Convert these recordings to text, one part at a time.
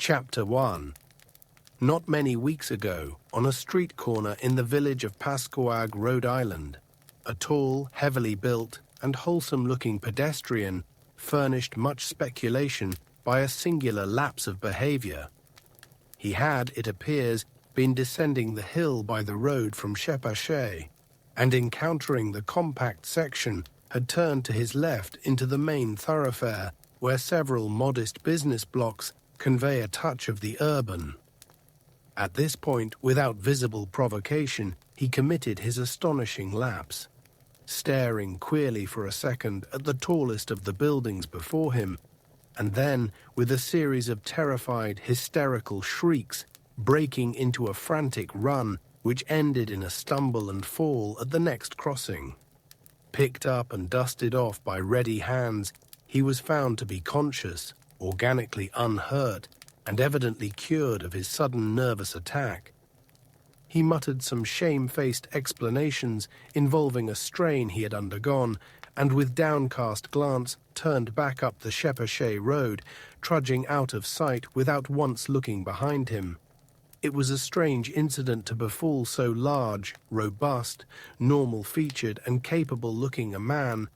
Chapter 1. Not many weeks ago, on a street corner in the village of Pascoag, Rhode Island, a tall, heavily built, and wholesome-looking pedestrian furnished much speculation by a singular lapse of behavior. He had, it appears, been descending the hill by the road from Shephershey, and encountering the compact section, had turned to his left into the main thoroughfare, where several modest business blocks convey a touch of the urban. At this point, without visible provocation, he committed his astonishing lapse, staring queerly for a second at the tallest of the buildings before him, and then, with a series of terrified, hysterical shrieks, breaking into a frantic run which ended in a stumble and fall at the next crossing. Picked up and dusted off by ready hands, he was found to be conscious, organically unhurt, and evidently cured of his sudden nervous attack. He muttered some shame-faced explanations involving a strain he had undergone, and with downcast glance turned back up the Shephershey road, trudging out of sight without once looking behind him. It was a strange incident to befall so large, robust, normal-featured, and capable-looking a man,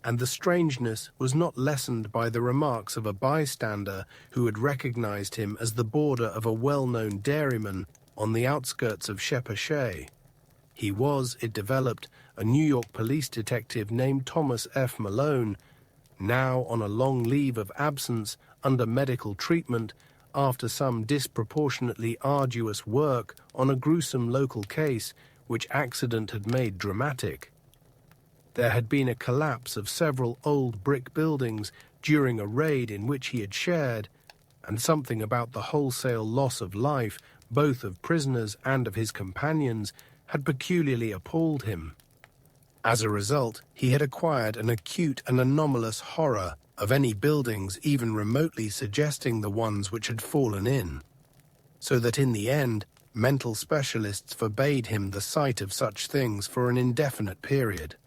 and the strangeness was not lessened by the remarks of a bystander who had recognized him as the boarder of a well-known dairyman on the outskirts of Shephershey. He was, it developed, a New York police detective named Thomas F. Malone, now on a long leave of absence under medical treatment after some disproportionately arduous work on a gruesome local case which accident had made dramatic. There had been a collapse of several old brick buildings during a raid in which he had shared, and something about the wholesale loss of life, both of prisoners and of his companions, had peculiarly appalled him. As a result, he had acquired an acute and anomalous horror of any buildings even remotely suggesting the ones which had fallen in, so that in the end, mental specialists forbade him the sight of such things for an indefinite period.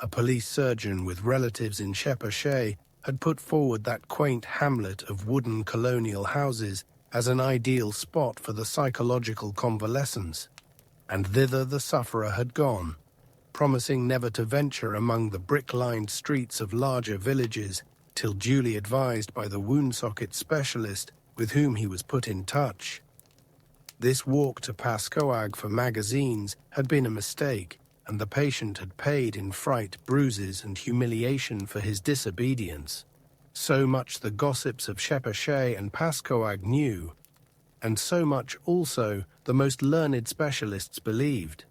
A police surgeon with relatives in Shephershey had put forward that quaint hamlet of wooden colonial houses as an ideal spot for the psychological convalescence, and thither the sufferer had gone, promising never to venture among the brick-lined streets of larger villages till duly advised by the wound socket specialist with whom he was put in touch. This walk to Pascoag for magazines had been a mistake, and the patient had paid in fright, bruises, and humiliation for his disobedience. So much the gossips of Shephershey and Pascoag knew, and so much also the most learned specialists believed.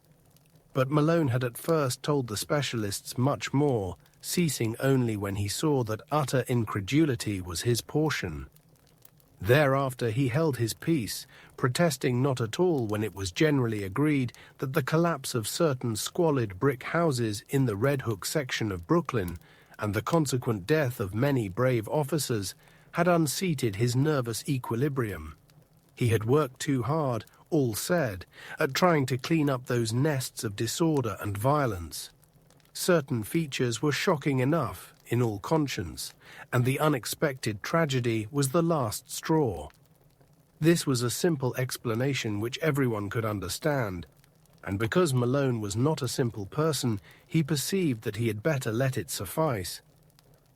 But Malone had at first told the specialists much more, ceasing only when he saw that utter incredulity was his portion. Thereafter he held his peace, protesting not at all when it was generally agreed that the collapse of certain squalid brick houses in the Red Hook section of Brooklyn, and the consequent death of many brave officers, had unseated his nervous equilibrium. He had worked too hard, all said, at trying to clean up those nests of disorder and violence. Certain features were shocking enough, in all conscience, and the unexpected tragedy was the last straw. This was a simple explanation which everyone could understand, and because Malone was not a simple person, he perceived that he had better let it suffice.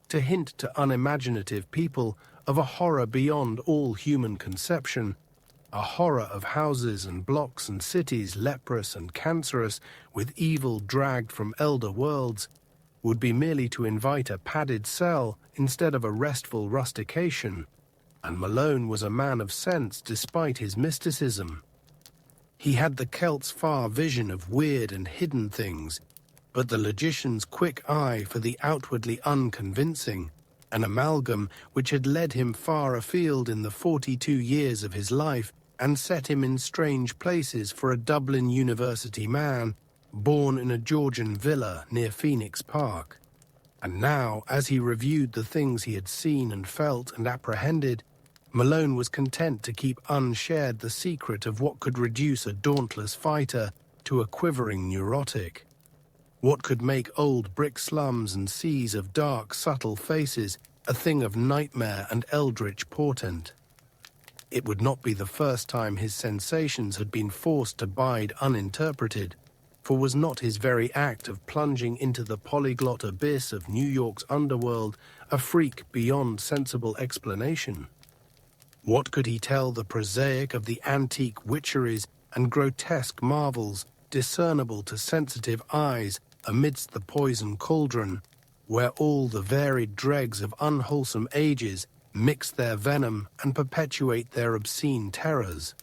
To hint to unimaginative people of a horror beyond all human conception, a horror of houses and blocks and cities leprous and cancerous with evil dragged from elder worlds, would be merely to invite a padded cell instead of a restful rustication, and Malone was a man of sense despite his mysticism. He had the Celt's far vision of weird and hidden things, but the logician's quick eye for the outwardly unconvincing, an amalgam which had led him far afield in the 42 years of his life and set him in strange places for a Dublin University man, born in a Georgian villa near Phoenix Park. And now, as he reviewed the things he had seen and felt and apprehended, Malone was content to keep unshared the secret of what could reduce a dauntless fighter to a quivering neurotic. What could make old brick slums and seas of dark, subtle faces a thing of nightmare and eldritch portent. It would not be the first time his sensations had been forced to bide uninterpreted, for was not his very act of plunging into the polyglot abyss of New York's underworld a freak beyond sensible explanation? What could he tell the prosaic of the antique witcheries and grotesque marvels discernible to sensitive eyes amidst the poison cauldron, where all the varied dregs of unwholesome ages mix their venom and perpetuate their obscene terrors?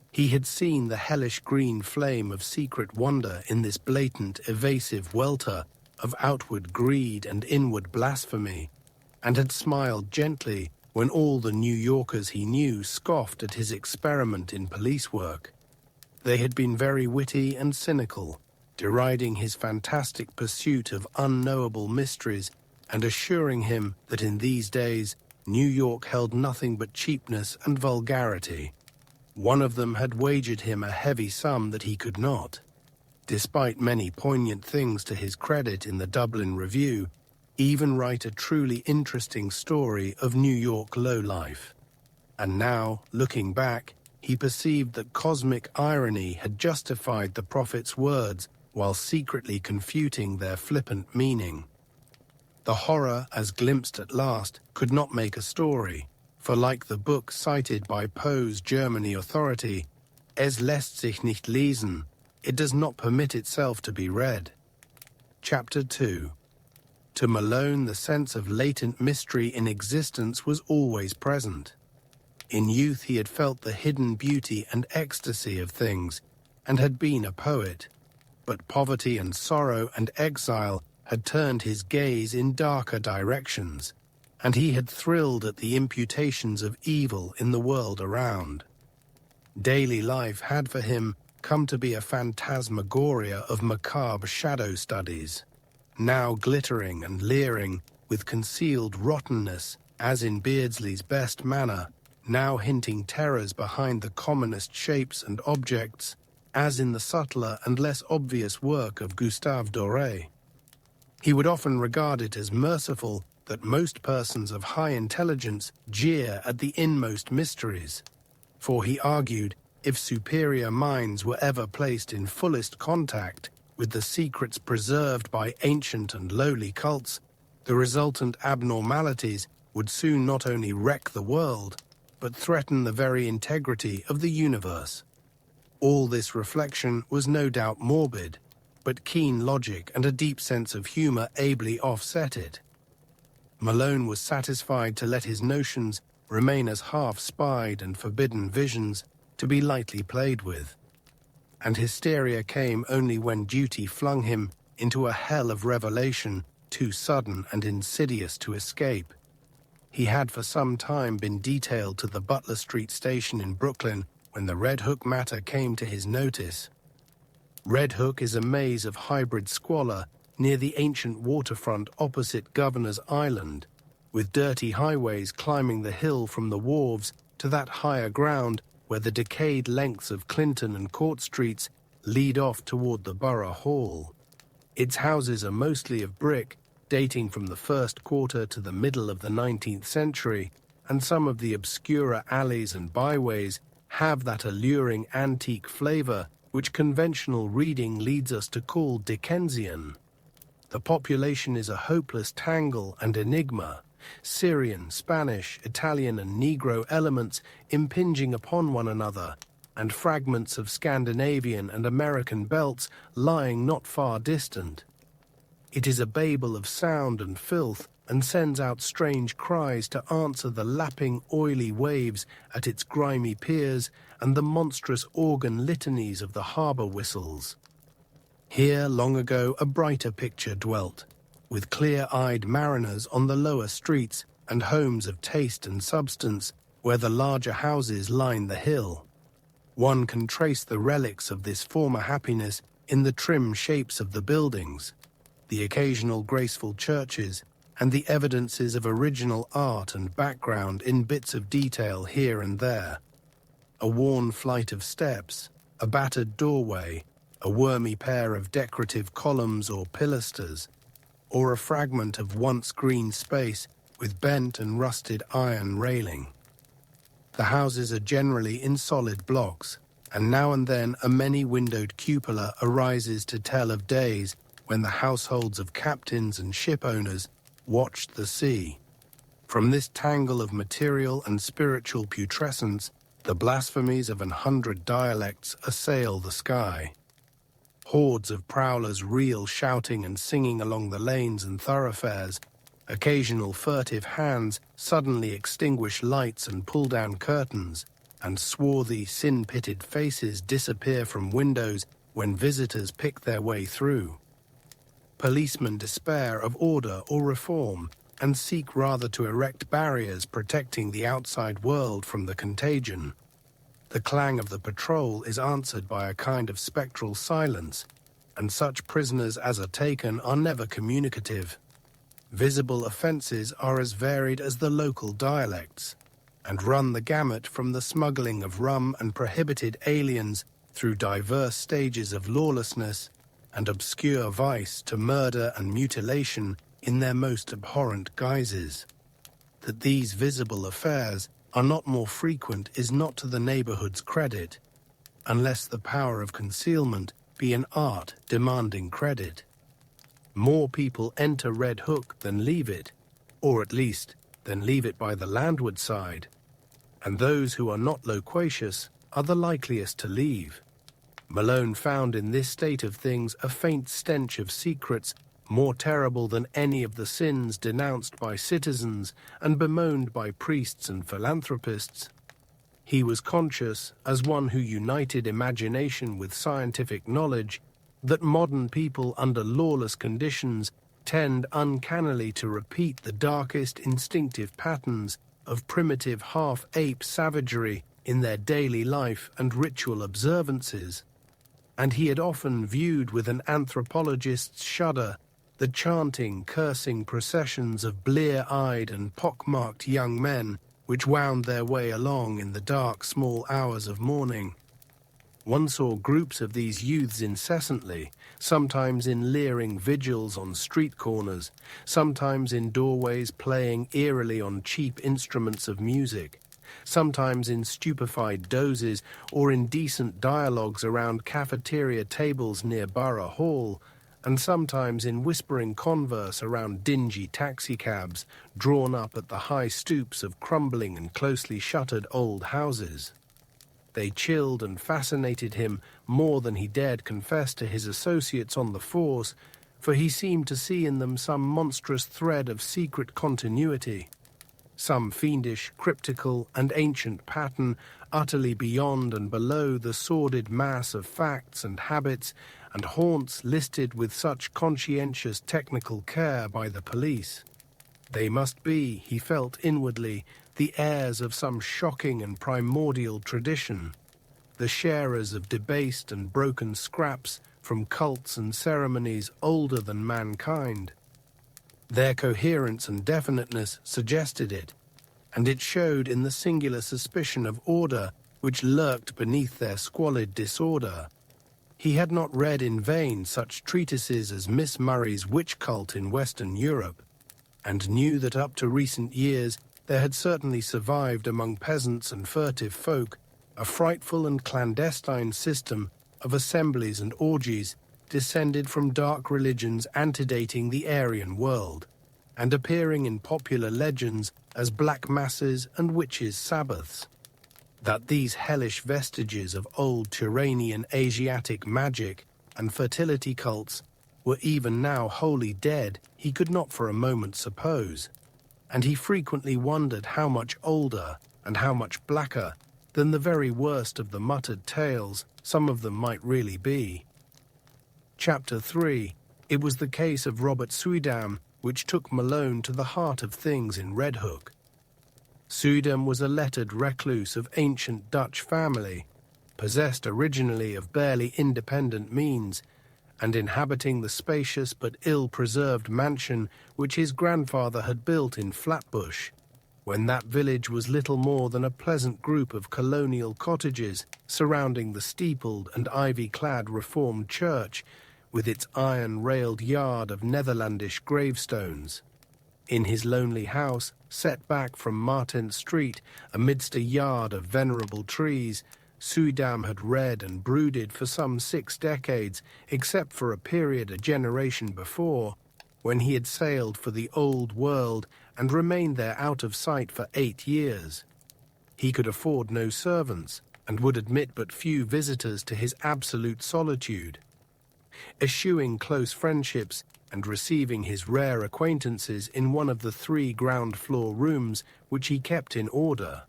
He had seen the hellish green flame of secret wonder in this blatant, evasive welter of outward greed and inward blasphemy, and had smiled gently when all the New Yorkers he knew scoffed at his experiment in police work. They had been very witty and cynical, deriding his fantastic pursuit of unknowable mysteries and assuring him that in these days New York held nothing but cheapness and vulgarity. One of them had wagered him a heavy sum that he could not, despite many poignant things to his credit in the Dublin Review, even write a truly interesting story of New York lowlife. And now, looking back, he perceived that cosmic irony had justified the prophet's words while secretly confuting their flippant meaning. The horror, as glimpsed at last, could not make a story, for like the book cited by Poe's Germany authority, Es lässt sich nicht lesen, it does not permit itself to be read. Chapter 2. To Malone, the sense of latent mystery in existence was always present. In youth he had felt the hidden beauty and ecstasy of things, and had been a poet. But poverty and sorrow and exile had turned his gaze in darker directions, and he had thrilled at the imputations of evil in the world around. Daily life had for him come to be a phantasmagoria of macabre shadow studies, now glittering and leering with concealed rottenness, as in Beardsley's best manner, now hinting terrors behind the commonest shapes and objects, as in the subtler and less obvious work of Gustave Doré. He would often regard it as merciful that most persons of high intelligence jeer at the inmost mysteries, for he argued if superior minds were ever placed in fullest contact with the secrets preserved by ancient and lowly cults, the resultant abnormalities would soon not only wreck the world, but threaten the very integrity of the universe. All this reflection was no doubt morbid, but keen logic and a deep sense of humor ably offset it. Malone was satisfied to let his notions remain as half-spied and forbidden visions to be lightly played with. And hysteria came only when duty flung him into a hell of revelation too sudden and insidious to escape. He had for some time been detailed to the Butler Street station in Brooklyn when the Red Hook matter came to his notice. Red Hook is a maze of hybrid squalor near the ancient waterfront opposite Governor's Island, with dirty highways climbing the hill from the wharves to that higher ground where the decayed lengths of Clinton and Court Streets lead off toward the Borough Hall. Its houses are mostly of brick, dating from the first quarter to the middle of the 19th century, and some of the obscurer alleys and byways have that alluring antique flavor which conventional reading leads us to call Dickensian. The population is a hopeless tangle and enigma, Syrian, Spanish, Italian and Negro elements impinging upon one another, and fragments of Scandinavian and American belts lying not far distant. It is a babel of sound and filth, and sends out strange cries to answer the lapping, oily waves at its grimy piers and the monstrous organ litanies of the harbour whistles. Here, long ago, a brighter picture dwelt, with clear-eyed mariners on the lower streets and homes of taste and substance where the larger houses line the hill. One can trace the relics of this former happiness in the trim shapes of the buildings, the occasional graceful churches, and the evidences of original art and background in bits of detail here and there. A worn flight of steps, a battered doorway, a wormy pair of decorative columns or pilasters, or a fragment of once green space with bent and rusted iron railing. The houses are generally in solid blocks, and now and then a many-windowed cupola arises to tell of days when the households of captains and ship owners watched the sea. From this tangle of material and spiritual putrescence, the blasphemies of 100 dialects assail the sky. Hordes of prowlers reel shouting and singing along the lanes and thoroughfares. Occasional furtive hands suddenly extinguish lights and pull down curtains, and swarthy, sin-pitted faces disappear from windows when visitors pick their way through. Policemen despair of order or reform and seek rather to erect barriers protecting the outside world from the contagion. The clang of the patrol is answered by a kind of spectral silence, and such prisoners as are taken are never communicative. Visible offences are as varied as the local dialects, and run the gamut from the smuggling of rum and prohibited aliens through diverse stages of lawlessness and obscure vice to murder and mutilation in their most abhorrent guises. That these visible affairs are not more frequent is not to the neighbourhood's credit, unless the power of concealment be an art demanding credit. More people enter Red Hook than leave it, or at least than leave it by the landward side, and those who are not loquacious are the likeliest to leave. Malone found in this state of things a faint stench of secrets more terrible than any of the sins denounced by citizens and bemoaned by priests and philanthropists. He was conscious, as one who united imagination with scientific knowledge, that modern people under lawless conditions tend uncannily to repeat the darkest instinctive patterns of primitive half-ape savagery in their daily life and ritual observances, and he had often viewed with an anthropologist's shudder the chanting, cursing processions of blear-eyed and pock-marked young men which wound their way along in the dark, small hours of morning. One saw groups of these youths incessantly, sometimes in leering vigils on street corners, sometimes in doorways playing eerily on cheap instruments of music, sometimes in stupefied dozes or indecent dialogues around cafeteria tables near Borough Hall, and sometimes in whispering converse around dingy taxicabs drawn up at the high stoops of crumbling and closely shuttered old houses. They chilled and fascinated him more than he dared confess to his associates on the force, for he seemed to see in them some monstrous thread of secret continuity, some fiendish, cryptical, and ancient pattern utterly beyond and below the sordid mass of facts and habits and haunts listed with such conscientious technical care by the police. They must be, he felt inwardly, the heirs of some shocking and primordial tradition, the sharers of debased and broken scraps from cults and ceremonies older than mankind. Their coherence and definiteness suggested it, and it showed in the singular suspicion of order which lurked beneath their squalid disorder. He had not read in vain such treatises as Miss Murray's Witch Cult in Western Europe, and knew that up to recent years there had certainly survived among peasants and furtive folk a frightful and clandestine system of assemblies and orgies descended from dark religions antedating the Aryan world, and appearing in popular legends as black masses and witches' sabbaths. That these hellish vestiges of old Turanian Asiatic magic and fertility cults were even now wholly dead, he could not for a moment suppose, and he frequently wondered how much older and how much blacker than the very worst of the muttered tales some of them might really be. Chapter 3. It was the case of Robert Suydam which took Malone to the heart of things in Red Hook. Suydam was a lettered recluse of ancient Dutch family, possessed originally of barely independent means, and inhabiting the spacious but ill-preserved mansion which his grandfather had built in Flatbush, when that village was little more than a pleasant group of colonial cottages surrounding the steepled and ivy-clad Reformed church, with its iron-railed yard of Netherlandish gravestones. In his lonely house, set back from Martin Street amidst a yard of venerable trees, Suydam had read and brooded for some 6 decades, except for a period a generation before, when he had sailed for the old world and remained there out of sight for 8 years. He could afford no servants, and would admit but few visitors to his absolute solitude. Eschewing close friendships and receiving his rare acquaintances in one of the 3 ground-floor rooms which he kept in order.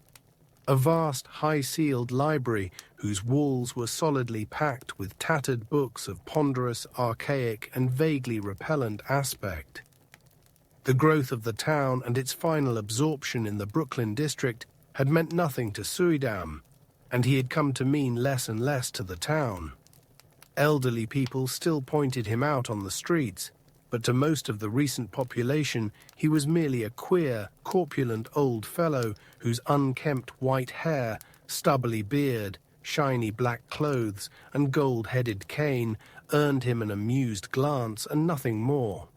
A vast, high-ceiled library whose walls were solidly packed with tattered books of ponderous, archaic, and vaguely repellent aspect. The growth of the town and its final absorption in the Brooklyn district had meant nothing to Suydam, and he had come to mean less and less to the town. Elderly people still pointed him out on the streets, but to most of the recent population he was merely a queer, corpulent old fellow whose unkempt white hair, stubbly beard, shiny black clothes, and gold-headed cane earned him an amused glance and nothing more.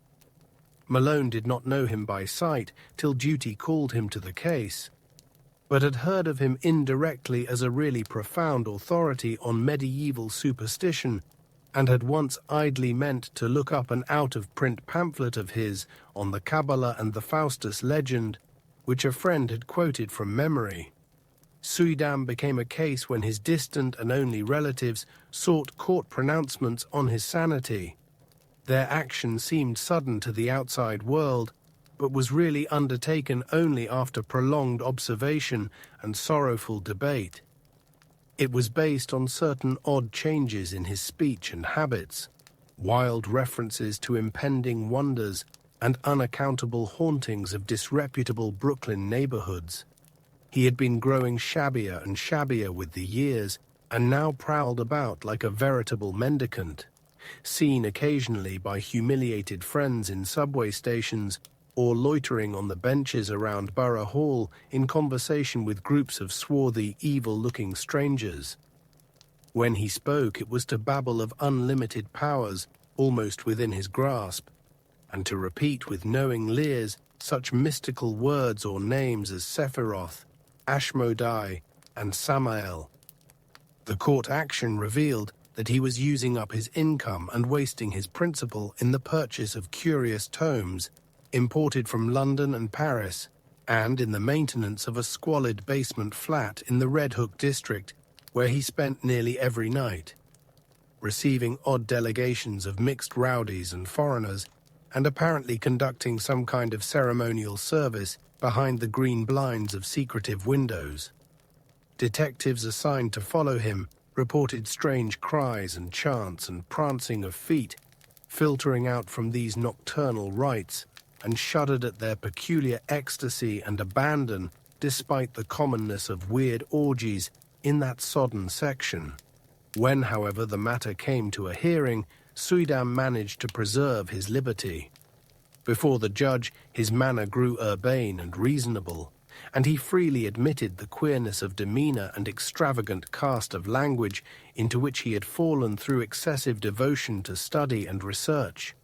Malone did not know him by sight till duty called him to the case, but had heard of him indirectly as a really profound authority on medieval superstition, and had once idly meant to look up an out-of-print pamphlet of his on the Kabbalah and the Faustus legend, which a friend had quoted from memory. Suydam became a case when his distant and only relatives sought court pronouncements on his sanity. Their action seemed sudden to the outside world, but was really undertaken only after prolonged observation and sorrowful debate. It was based on certain odd changes in his speech and habits, wild references to impending wonders, and unaccountable hauntings of disreputable Brooklyn neighborhoods. He had been growing shabbier and shabbier with the years, and now prowled about like a veritable mendicant, seen occasionally by humiliated friends in subway stations or loitering on the benches around Borough Hall in conversation with groups of swarthy, evil-looking strangers. When he spoke, it was to babble of unlimited powers almost within his grasp, and to repeat with knowing leers such mystical words or names as Sephiroth, Ashmodai, and Samael. The court action revealed that he was using up his income and wasting his principal in the purchase of curious tomes imported from London and Paris, and in the maintenance of a squalid basement flat in the Red Hook district, where he spent nearly every night, receiving odd delegations of mixed rowdies and foreigners, and apparently conducting some kind of ceremonial service behind the green blinds of secretive windows. Detectives assigned to follow him reported strange cries and chants and prancing of feet filtering out from these nocturnal rites, and shuddered at their peculiar ecstasy and abandon despite the commonness of weird orgies in that sodden section. When, however, the matter came to a hearing, Suydam managed to preserve his liberty. Before the judge, his manner grew urbane and reasonable, and he freely admitted the queerness of demeanor and extravagant cast of language into which he had fallen through excessive devotion to study and research.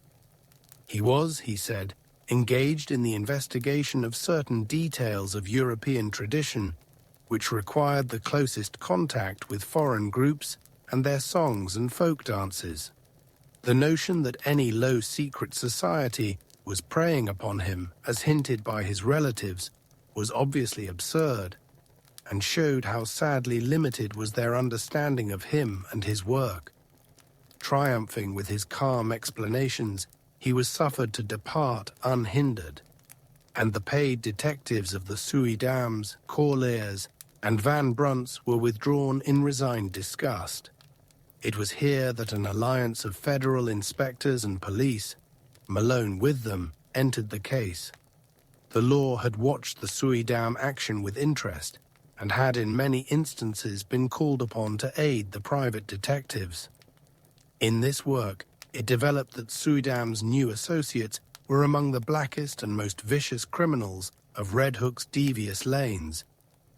He was, he said, engaged in the investigation of certain details of European tradition, which required the closest contact with foreign groups and their songs and folk dances. The notion that any low secret society was preying upon him, as hinted by his relatives, was obviously absurd, and showed how sadly limited was their understanding of him and his work. Triumphing with his calm explanations, he was suffered to depart unhindered, and the paid detectives of the Suydams, Corlairs, and Van Brunts were withdrawn in resigned disgust. It was here that an alliance of federal inspectors and police, Malone with them, entered the case. The law had watched the Suydam action with interest, and had in many instances been called upon to aid the private detectives. In this work, it developed that Suydam's new associates were among the blackest and most vicious criminals of Red Hook's devious lanes,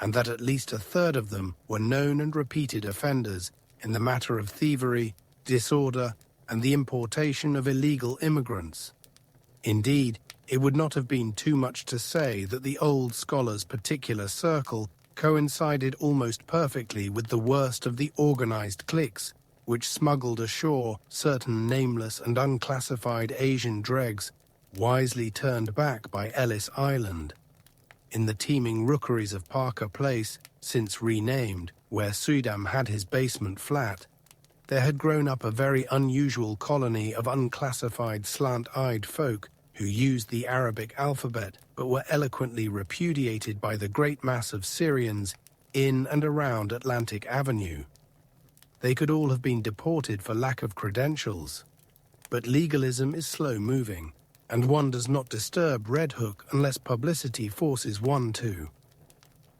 and that at least a third of them were known and repeated offenders in the matter of thievery, disorder, and the importation of illegal immigrants. Indeed, it would not have been too much to say that the old scholar's particular circle coincided almost perfectly with the worst of the organized cliques, which smuggled ashore certain nameless and unclassified Asian dregs, wisely turned back by Ellis Island. In the teeming rookeries of Parker Place, since renamed, where Suydam had his basement flat, there had grown up a very unusual colony of unclassified slant-eyed folk who used the Arabic alphabet but were eloquently repudiated by the great mass of Syrians in and around Atlantic Avenue. They could all have been deported for lack of credentials. But legalism is slow-moving, and one does not disturb Red Hook unless publicity forces one to.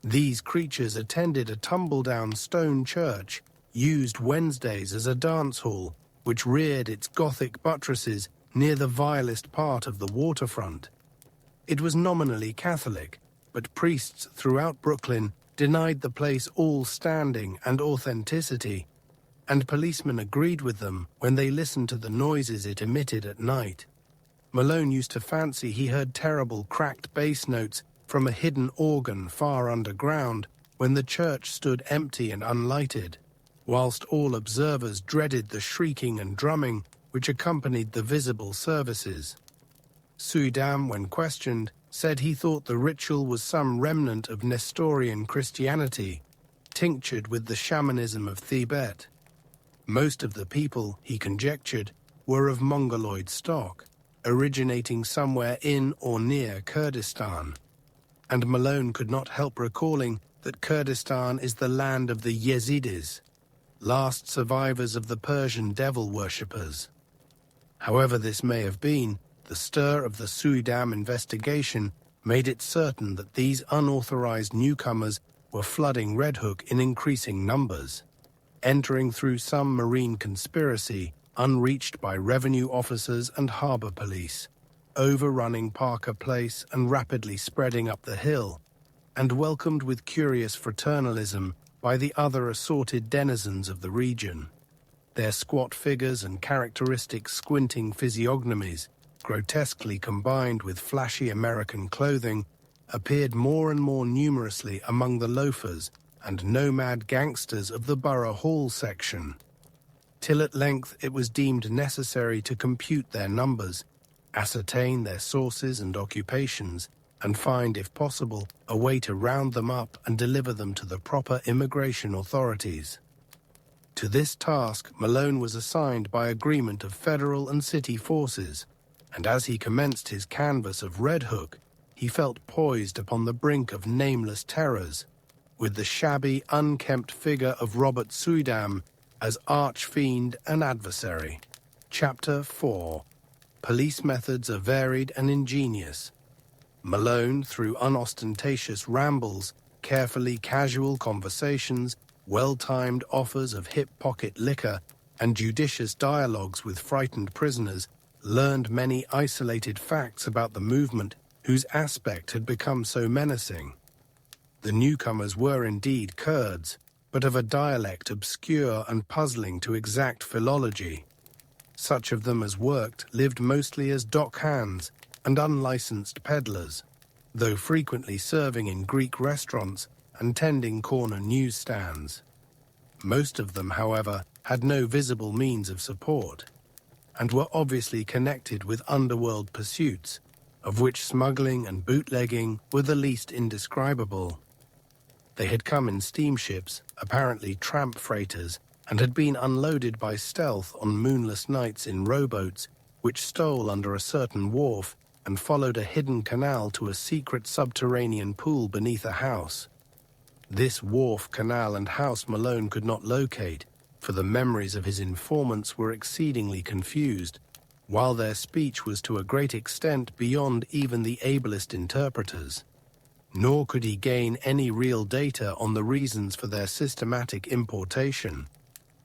These creatures attended a tumble-down stone church, used Wednesdays as a dance hall, which reared its Gothic buttresses near the vilest part of the waterfront. It was nominally Catholic, but priests throughout Brooklyn denied the place all standing and authenticity, and policemen agreed with them when they listened to the noises it emitted at night. Malone used to fancy he heard terrible cracked bass notes from a hidden organ far underground when the church stood empty and unlighted, whilst all observers dreaded the shrieking and drumming which accompanied the visible services. Suydam, when questioned, said he thought the ritual was some remnant of Nestorian Christianity, tinctured with the shamanism of Thibet. Most of the people, he conjectured, were of Mongoloid stock, originating somewhere in or near Kurdistan. And Malone could not help recalling that Kurdistan is the land of the Yazidis, last survivors of the Persian devil worshippers. However this may have been, the stir of the Suydam investigation made it certain that these unauthorized newcomers were flooding Red Hook in increasing numbers, entering through some marine conspiracy unreached by revenue officers and harbor police, overrunning Parker Place and rapidly spreading up the hill, and welcomed with curious fraternalism by the other assorted denizens of the region. Their squat figures and characteristic squinting physiognomies, grotesquely combined with flashy American clothing, appeared more and more numerously among the loafers and nomad gangsters of the Borough Hall section, till at length it was deemed necessary to compute their numbers, ascertain their sources and occupations, and find, if possible, a way to round them up and deliver them to the proper immigration authorities. To this task, Malone was assigned by agreement of federal and city forces, and as he commenced his canvass of Red Hook, he felt poised upon the brink of nameless terrors, with the shabby, unkempt figure of Robert Suydam as arch-fiend and adversary. Chapter 4. Police methods are varied and ingenious. Malone, through unostentatious rambles, carefully casual conversations, well-timed offers of hip-pocket liquor, and judicious dialogues with frightened prisoners, learned many isolated facts about the movement whose aspect had become so menacing. The newcomers were indeed Kurds, but of a dialect obscure and puzzling to exact philology. Such of them as worked lived mostly as dock-hands and unlicensed peddlers, though frequently serving in Greek restaurants and tending corner newsstands. Most of them, however, had no visible means of support, and were obviously connected with underworld pursuits, of which smuggling and bootlegging were the least indescribable. They had come in steamships, apparently tramp freighters, and had been unloaded by stealth on moonless nights in rowboats, which stole under a certain wharf and followed a hidden canal to a secret subterranean pool beneath a house. This wharf, canal, and house Malone could not locate, for the memories of his informants were exceedingly confused, while their speech was to a great extent beyond even the ablest interpreters. Nor could he gain any real data on the reasons for their systematic importation.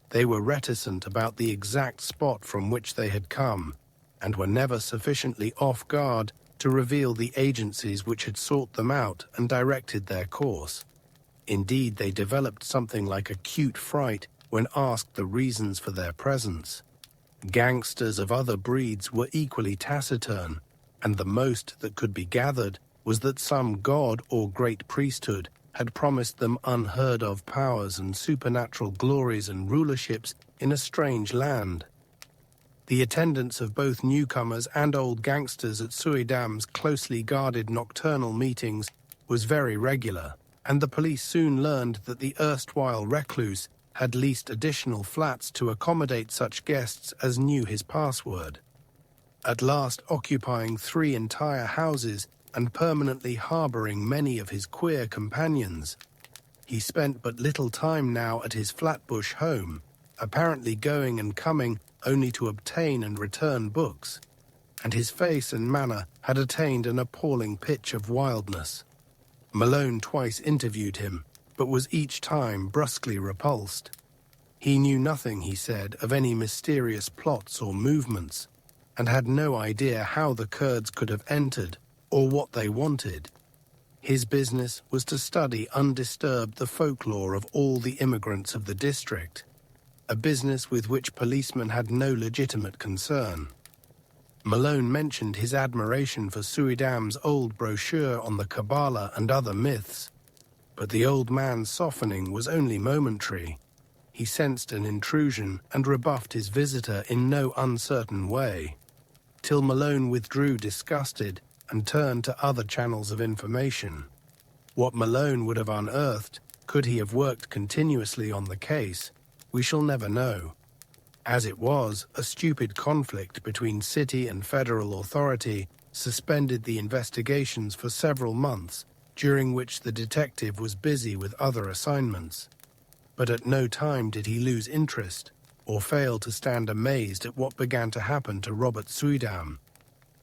They were reticent about the exact spot from which they had come, and were never sufficiently off guard to reveal the agencies which had sought them out and directed their course. Indeed, they developed something like acute fright when asked the reasons for their presence. Gangsters of other breeds were equally taciturn, and the most that could be gathered was that some god or great priesthood had promised them unheard-of powers and supernatural glories and rulerships in a strange land. The attendance of both newcomers and old gangsters at Suidam's closely guarded nocturnal meetings was very regular, and the police soon learned that the erstwhile recluse had leased additional flats to accommodate such guests as knew his password. At last occupying 3 entire houses and permanently harboring many of his queer companions, he spent but little time now at his Flatbush home, apparently going and coming only to obtain and return books, and his face and manner had attained an appalling pitch of wildness. Malone twice interviewed him, but was each time brusquely repulsed. He knew nothing, he said, of any mysterious plots or movements, and had no idea how the Kurds could have entered or what they wanted. His business was to study undisturbed the folklore of all the immigrants of the district, a business with which policemen had no legitimate concern. Malone mentioned his admiration for Suidam's old brochure on the Kabbalah and other myths, but the old man's softening was only momentary. He sensed an intrusion and rebuffed his visitor in no uncertain way, till Malone withdrew disgusted and turned to other channels of information. What Malone would have unearthed, could he have worked continuously on the case, we shall never know. As it was, a stupid conflict between city and federal authority suspended the investigations for several months, during which the detective was busy with other assignments. But at no time did he lose interest or fail to stand amazed at what began to happen to Robert Suidam.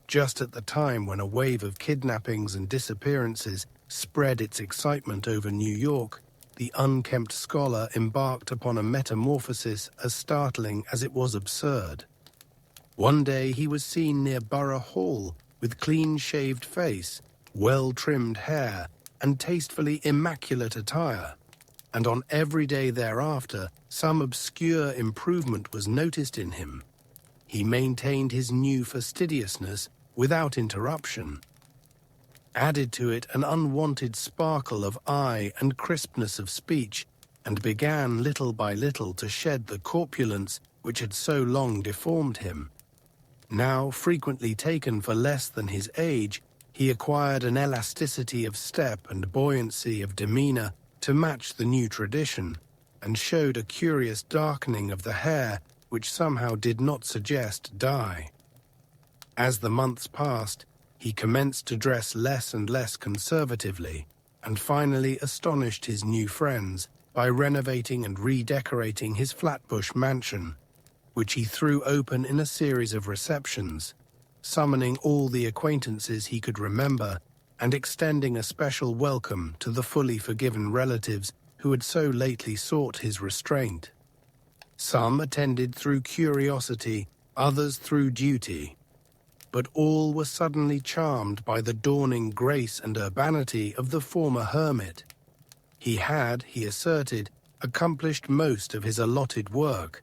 Just at the time when a wave of kidnappings and disappearances spread its excitement over New York, the unkempt scholar embarked upon a metamorphosis as startling as it was absurd. One day he was seen near Borough Hall with clean-shaved face, well-trimmed hair, and tastefully immaculate attire, and on every day thereafter some obscure improvement was noticed in him. He maintained his new fastidiousness without interruption, added to it an unwanted sparkle of eye and crispness of speech, and began little by little to shed the corpulence which had so long deformed him. Now frequently taken for less than his age, he acquired an elasticity of step and buoyancy of demeanor to match the new tradition, and showed a curious darkening of the hair which somehow did not suggest dye. As the months passed, he commenced to dress less and less conservatively, and finally astonished his new friends by renovating and redecorating his Flatbush mansion, which he threw open in a series of receptions, summoning all the acquaintances he could remember and extending a special welcome to the fully forgiven relatives who had so lately sought his restraint. Some attended through curiosity, others through duty, but all were suddenly charmed by the dawning grace and urbanity of the former hermit. He had, he asserted, accomplished most of his allotted work,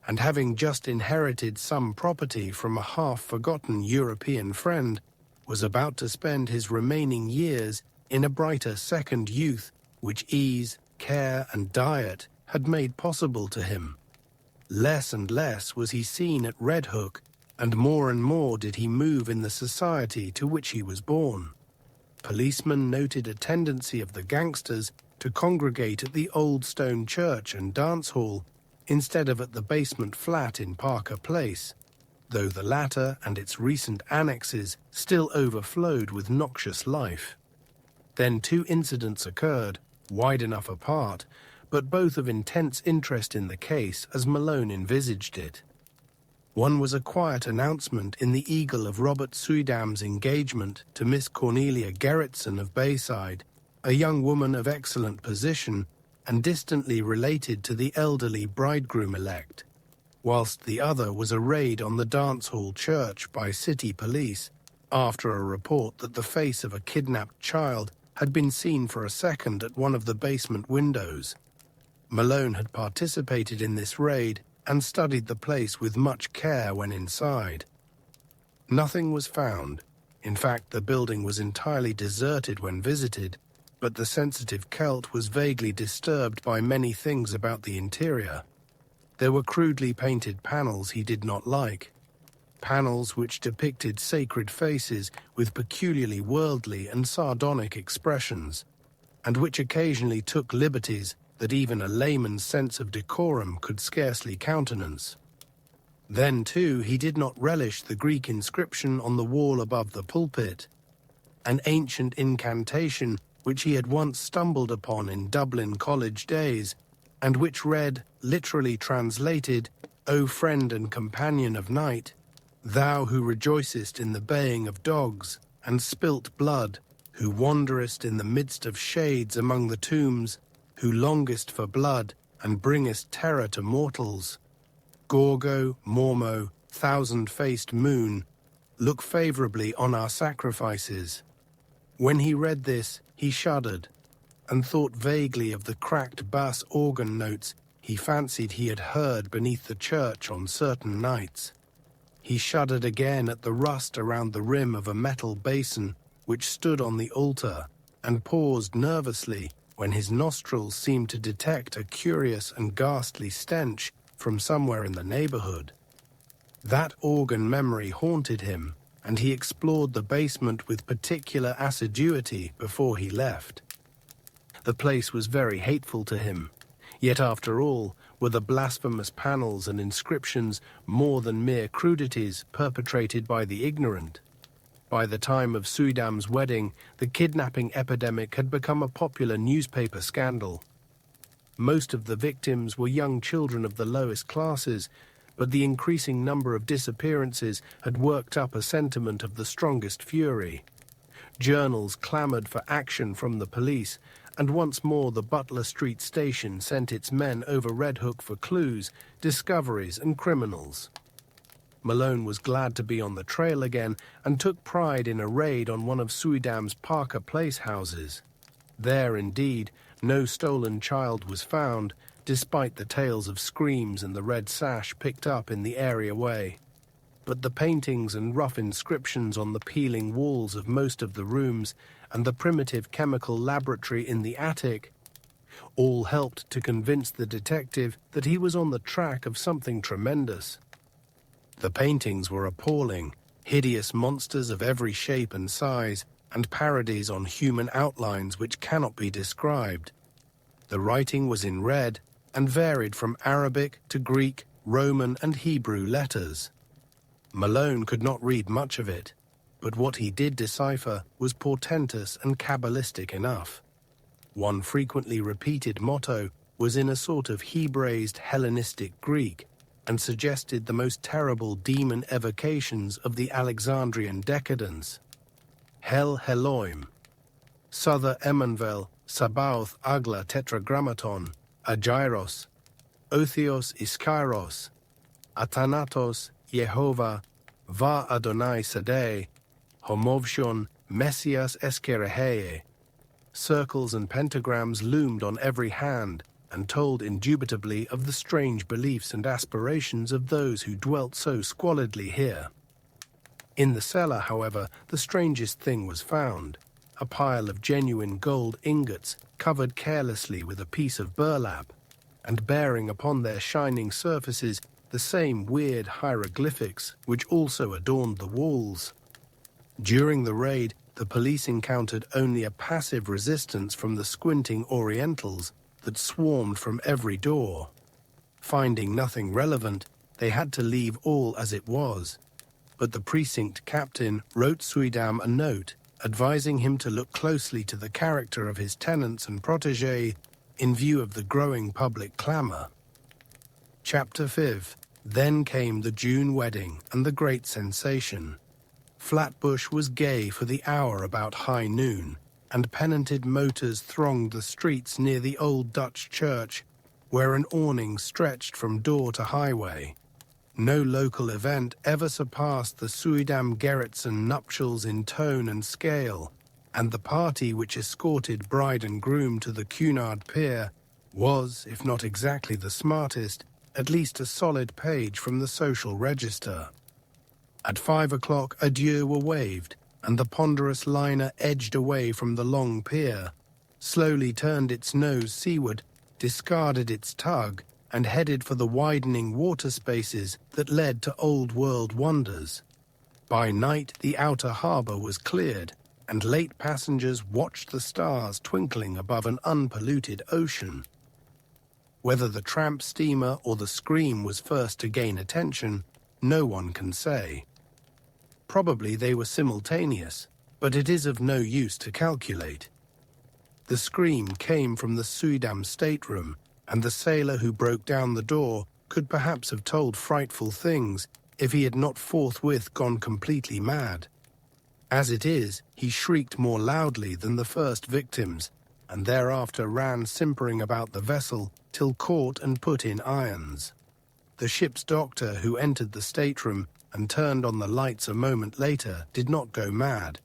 and having just inherited some property from a half-forgotten European friend, was about to spend his remaining years in a brighter second youth which ease, care, and diet had made possible to him. Less and less was he seen at Red Hook, and more did he move in the society to which he was born. Policemen noted a tendency of the gangsters to congregate at the Old Stone Church and Dance Hall instead of at the basement flat in Parker Place, though the latter and its recent annexes still overflowed with noxious life. Then 2 incidents occurred, wide enough apart, but both of intense interest in the case as Malone envisaged it. One was a quiet announcement in the Eagle of Robert Suidam's engagement to Miss Cornelia Gerritsen of Bayside, a young woman of excellent position and distantly related to the elderly bridegroom-elect, whilst the other was a raid on the dance hall church by city police after a report that the face of a kidnapped child had been seen for a second at one of the basement windows. Malone had participated in this raid and studied the place with much care when inside. Nothing was found, In fact, the building was entirely deserted when visited, but the sensitive Celt was vaguely disturbed by many things about the interior. There were crudely painted panels he did not like, panels which depicted sacred faces with peculiarly worldly and sardonic expressions, and which occasionally took liberties that even a layman's sense of decorum could scarcely countenance. Then, too, he did not relish the Greek inscription on the wall above the pulpit, an ancient incantation which he had once stumbled upon in Dublin college days, and which read, literally translated, "O friend and companion of night, thou who rejoicest in the baying of dogs and spilt blood, who wanderest in the midst of shades among the tombs, who longest for blood and bringest terror to mortals. Gorgo, Mormo, thousand-faced moon, look favorably on our sacrifices." When he read this, he shuddered, and thought vaguely of the cracked bass organ notes he fancied he had heard beneath the church on certain nights. He shuddered again at the rust around the rim of a metal basin which stood on the altar, and paused nervously when his nostrils seemed to detect a curious and ghastly stench from somewhere in the neighborhood. That organ memory haunted him, and he explored the basement with particular assiduity before he left. The place was very hateful to him, yet after all, were the blasphemous panels and inscriptions more than mere crudities perpetrated by the ignorant? By the time of Suidam's wedding, the kidnapping epidemic had become a popular newspaper scandal. Most of the victims were young children of the lowest classes, but the increasing number of disappearances had worked up a sentiment of the strongest fury. Journals clamored for action from the police, and once more the Butler Street station sent its men over Red Hook for clues, discoveries, and criminals. Malone was glad to be on the trail again and took pride in a raid on one of Suidam's Parker Place houses. There, indeed, no stolen child was found, despite the tales of screams and the red sash picked up in the areaway. But the paintings and rough inscriptions on the peeling walls of most of the rooms and the primitive chemical laboratory in the attic all helped to convince the detective that he was on the track of something tremendous. The paintings were appalling, hideous monsters of every shape and size, and parodies on human outlines which cannot be described. The writing was in red and varied from Arabic to Greek, Roman, and Hebrew letters. Malone could not read much of it, but what he did decipher was portentous and Kabbalistic enough. One frequently repeated motto was in a sort of Hebraised Hellenistic Greek, and suggested the most terrible demon evocations of the Alexandrian decadence. Hel Heloim, Sother Emanvel, Sabaoth Agla Tetragrammaton, Agyros, Othios Iskairos, Athanatos Yehovah, Va Adonai Sadeh, Homovshon Messias Eskereheye. Circles and pentagrams loomed on every hand, and told indubitably of the strange beliefs and aspirations of those who dwelt so squalidly here. In the cellar, however, the strangest thing was found, a pile of genuine gold ingots covered carelessly with a piece of burlap, and bearing upon their shining surfaces the same weird hieroglyphics which also adorned the walls. During the raid, the police encountered only a passive resistance from the squinting Orientals that swarmed from every door. Finding nothing relevant, they had to leave all as it was. But the precinct captain wrote Suidam a note advising him to look closely to the character of his tenants and protégés in view of the growing public clamour. Chapter 5. Then came the June wedding and the great sensation. Flatbush was gay for the hour about high noon, and pennanted motors thronged the streets near the old Dutch church, where an awning stretched from door to highway. No local event ever surpassed the Suidam Gerritsen nuptials in tone and scale, and the party which escorted bride and groom to the Cunard Pier was, if not exactly the smartest, at least a solid page from the social register. At 5 o'clock adieux were waved, and the ponderous liner edged away from the long pier, slowly turned its nose seaward, discarded its tug, and headed for the widening water spaces that led to old-world wonders. By night, the outer harbour was cleared, and late passengers watched the stars twinkling above an unpolluted ocean. Whether the tramp steamer or the Scream was first to gain attention, no one can say. Probably they were simultaneous, but it is of no use to calculate. The Scream came from the Suydam stateroom, and the sailor who broke down the door could perhaps have told frightful things if he had not forthwith gone completely mad. As it is, he shrieked more loudly than the first victims, and thereafter ran simpering about the vessel till caught and put in irons. The ship's doctor, who entered the stateroom and turned on the lights a moment later, did not go mad,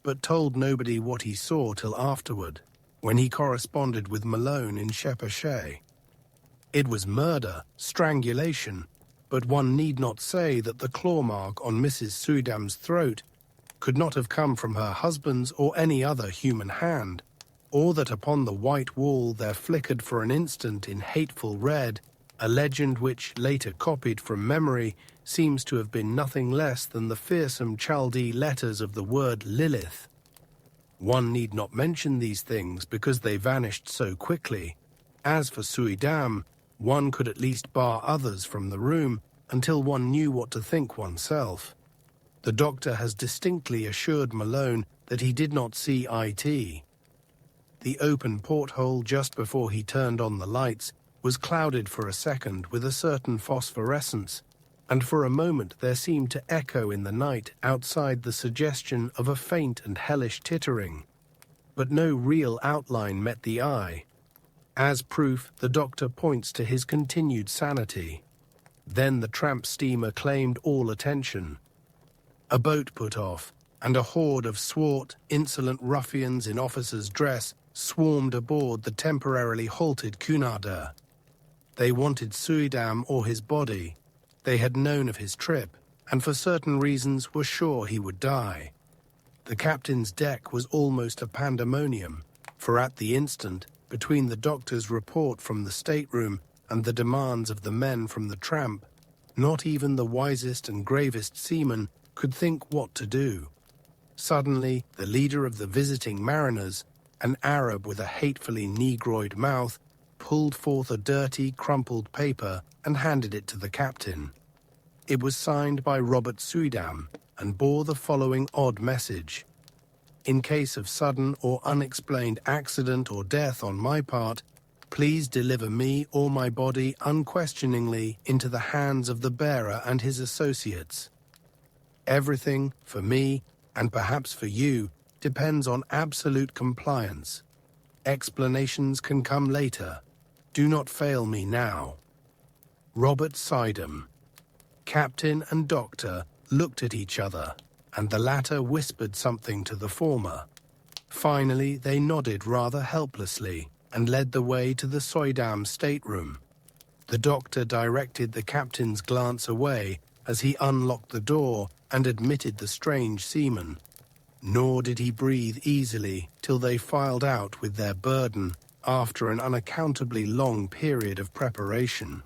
but told nobody what he saw till afterward, when he corresponded with Malone in Shephershey. It was murder, strangulation, but one need not say that the claw mark on Mrs. Suydam's throat could not have come from her husband's or any other human hand, or that upon the white wall there flickered for an instant in hateful red a legend which, later copied from memory, seems to have been nothing less than the fearsome Chaldee letters of the word Lilith. One need not mention these things because they vanished so quickly. As for Suydam, one could at least bar others from the room until one knew what to think oneself. The doctor has distinctly assured Malone that he did not see IT. The open porthole just before he turned on the lights was clouded for a second with a certain phosphorescence, and for a moment there seemed to echo in the night outside the suggestion of a faint and hellish tittering. But no real outline met the eye. As proof, the doctor points to his continued sanity. Then the tramp steamer claimed all attention. A boat put off, and a horde of swart, insolent ruffians in officers' dress swarmed aboard the temporarily halted Cunarder. They wanted Suydam or his body. They had known of his trip, and for certain reasons were sure he would die. The captain's deck was almost a pandemonium, for at the instant, between the doctor's report from the stateroom and the demands of the men from the tramp, not even the wisest and gravest seaman could think what to do. Suddenly, the leader of the visiting mariners, an Arab with a hatefully negroid mouth, pulled forth a dirty, crumpled paper and handed it to the captain. It was signed by Robert Suydam and bore the following odd message: "In case of sudden or unexplained accident or death on my part, please deliver me or my body unquestioningly into the hands of the bearer and his associates. Everything, for me, and perhaps for you, depends on absolute compliance. Explanations can come later. Do not fail me now." Robert Suydam. Captain and doctor looked at each other, and the latter whispered something to the former. Finally, they nodded rather helplessly and led the way to the Suydam stateroom. The doctor directed the captain's glance away as he unlocked the door and admitted the strange seaman. Nor did he breathe easily till they filed out with their burden after an unaccountably long period of preparation.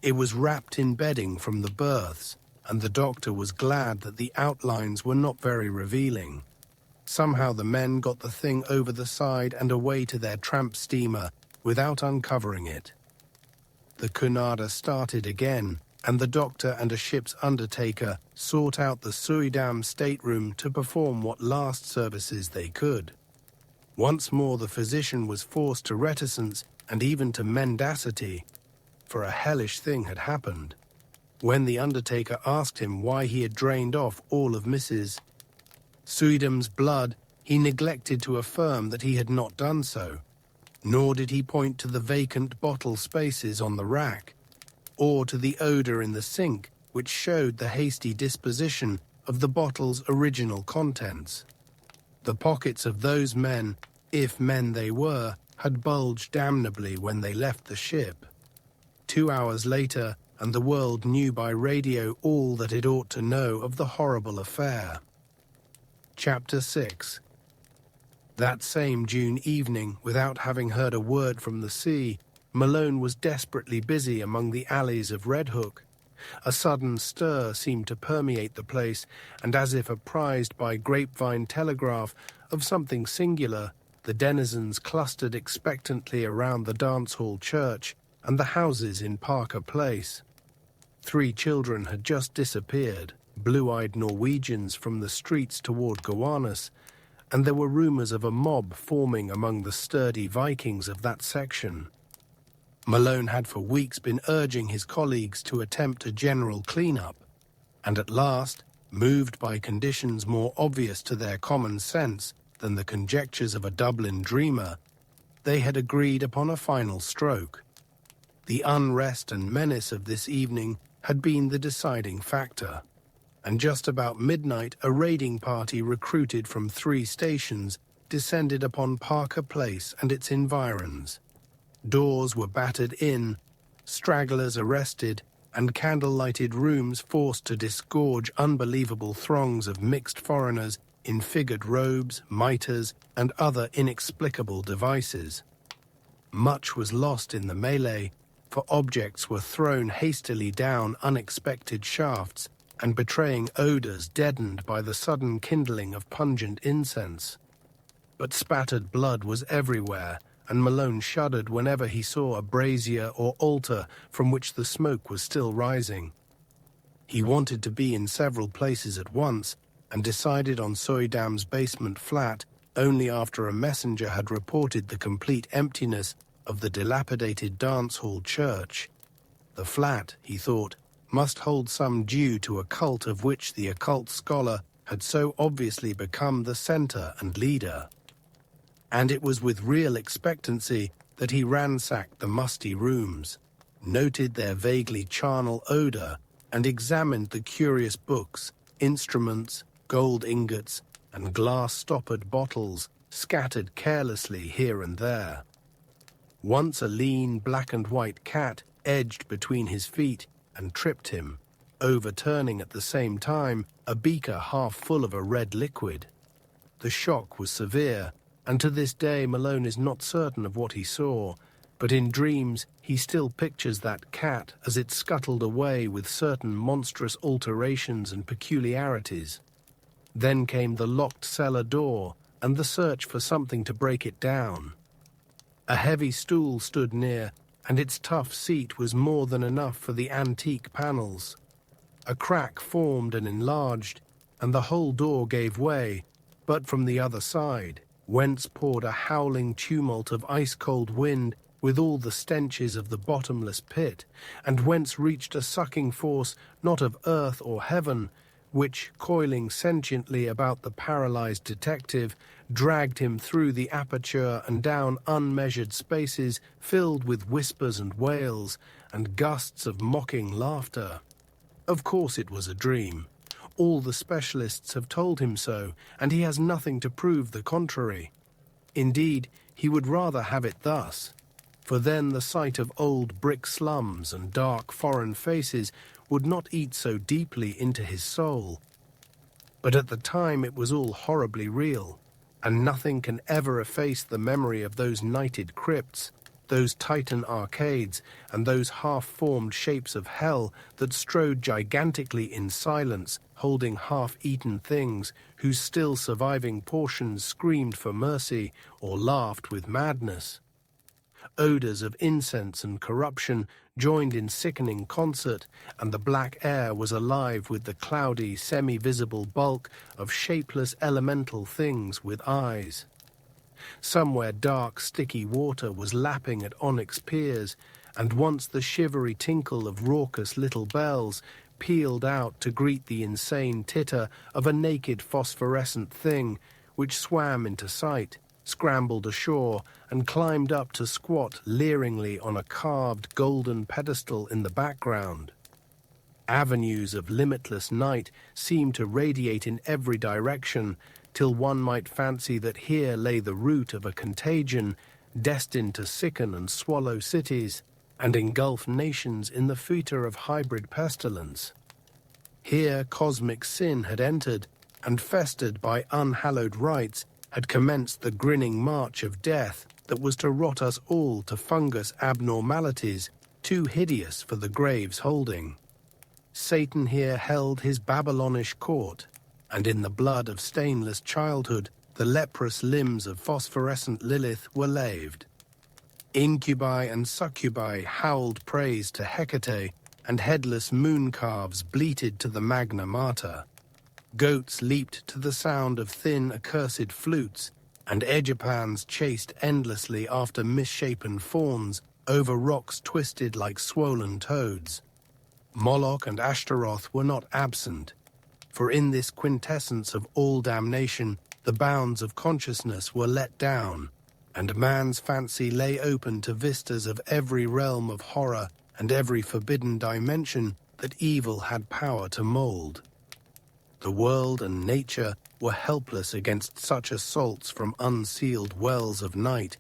It was wrapped in bedding from the berths, and the doctor was glad that the outlines were not very revealing. Somehow the men got the thing over the side and away to their tramp steamer without uncovering it. The Cunarder started again, and the doctor and a ship's undertaker sought out the Suydam stateroom to perform what last services they could. Once more the physician was forced to reticence and even to mendacity, for a hellish thing had happened. When the undertaker asked him why he had drained off all of Mrs. Suydam's blood, he neglected to affirm that he had not done so, nor did he point to the vacant bottle spaces on the rack, or to the odour in the sink, which showed the hasty disposition of the bottle's original contents. The pockets of those men, if men they were, had bulged damnably when they left the ship. 2 hours later, and the world knew by radio all that it ought to know of the horrible affair. Chapter 6. That same June evening, without having heard a word from the sea, Malone was desperately busy among the alleys of Red Hook. A sudden stir seemed to permeate the place, and as if apprised by grapevine telegraph of something singular, the denizens clustered expectantly around the dance hall church and the houses in Parker Place. 3 children had just disappeared, blue-eyed Norwegians from the streets toward Gowanus, and there were rumors of a mob forming among the sturdy Vikings of that section. Malone had for weeks been urging his colleagues to attempt a general clean-up, and at last, moved by conditions more obvious to their common sense than the conjectures of a Dublin dreamer, they had agreed upon a final stroke. The unrest and menace of this evening had been the deciding factor, and just about midnight a raiding party recruited from 3 stations descended upon Parker Place and its environs. Doors were battered in, stragglers arrested, and candle-lighted rooms forced to disgorge unbelievable throngs of mixed foreigners in figured robes, mitres, and other inexplicable devices. Much was lost in the melee, for objects were thrown hastily down unexpected shafts and betraying odours deadened by the sudden kindling of pungent incense. But spattered blood was everywhere, and Malone shuddered whenever he saw a brazier or altar from which the smoke was still rising. He wanted to be in several places at once, and decided on Soydam's basement flat only after a messenger had reported the complete emptiness of the dilapidated dance hall church. The flat, he thought, must hold some due to a cult of which the occult scholar had so obviously become the centre and leader. And it was with real expectancy that he ransacked the musty rooms, noted their vaguely charnel odour, and examined the curious books, instruments, gold ingots, and glass-stoppered bottles scattered carelessly here and there. Once a lean black-and-white cat edged between his feet and tripped him, overturning at the same time a beaker half full of a red liquid. The shock was severe, and to this day Malone is not certain of what he saw, but in dreams he still pictures that cat as it scuttled away with certain monstrous alterations and peculiarities. Then came the locked cellar door and the search for something to break it down. A heavy stool stood near, and its tough seat was more than enough for the antique panels. A crack formed and enlarged, and the whole door gave way, but from the other side, whence poured a howling tumult of ice-cold wind with all the stenches of the bottomless pit, and whence reached a sucking force not of earth or heaven, which, coiling sentiently about the paralyzed detective, dragged him through the aperture and down unmeasured spaces filled with whispers and wails, and gusts of mocking laughter. Of course it was a dream. All the specialists have told him so, and he has nothing to prove the contrary. Indeed, he would rather have it thus, for then the sight of old brick slums and dark foreign faces would not eat so deeply into his soul. But at the time it was all horribly real, and nothing can ever efface the memory of those nighted crypts, those Titan arcades, and those half-formed shapes of hell that strode gigantically in silence, holding half-eaten things whose still surviving portions screamed for mercy or laughed with madness. Odours of incense and corruption joined in sickening concert, and the black air was alive with the cloudy, semi-visible bulk of shapeless elemental things with eyes. Somewhere dark, sticky water was lapping at onyx piers, and once the shivery tinkle of raucous little bells pealed out to greet the insane titter of a naked phosphorescent thing which swam into sight, scrambled ashore, and climbed up to squat leeringly on a carved golden pedestal in the background. Avenues of limitless night seemed to radiate in every direction, till one might fancy that here lay the root of a contagion destined to sicken and swallow cities, and engulf nations in the fetor of hybrid pestilence. Here cosmic sin had entered, and festered by unhallowed rites, had commenced the grinning march of death that was to rot us all to fungus abnormalities too hideous for the grave's holding. Satan here held his Babylonish court, and in the blood of stainless childhood the leprous limbs of phosphorescent Lilith were laved. Incubi and succubi howled praise to Hecate, and headless moon calves bleated to the Magna Mater. Goats leaped to the sound of thin accursed flutes, and edgepans chased endlessly after misshapen fawns over rocks twisted like swollen toads. Moloch and Ashtaroth were not absent, for in this quintessence of all damnation the bounds of consciousness were let down, and man's fancy lay open to vistas of every realm of horror and every forbidden dimension that evil had power to mold. The world and nature were helpless against such assaults from unsealed wells of night,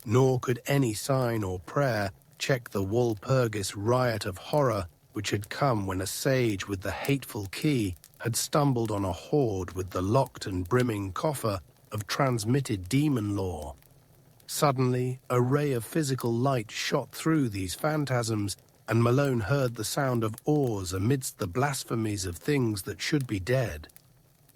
nor could any sign or prayer check the Walpurgis riot of horror which had come when a sage with the hateful key had stumbled on a hoard with the locked and brimming coffer of transmitted demon lore. Suddenly, a ray of physical light shot through these phantasms, and Malone heard the sound of oars amidst the blasphemies of things that should be dead.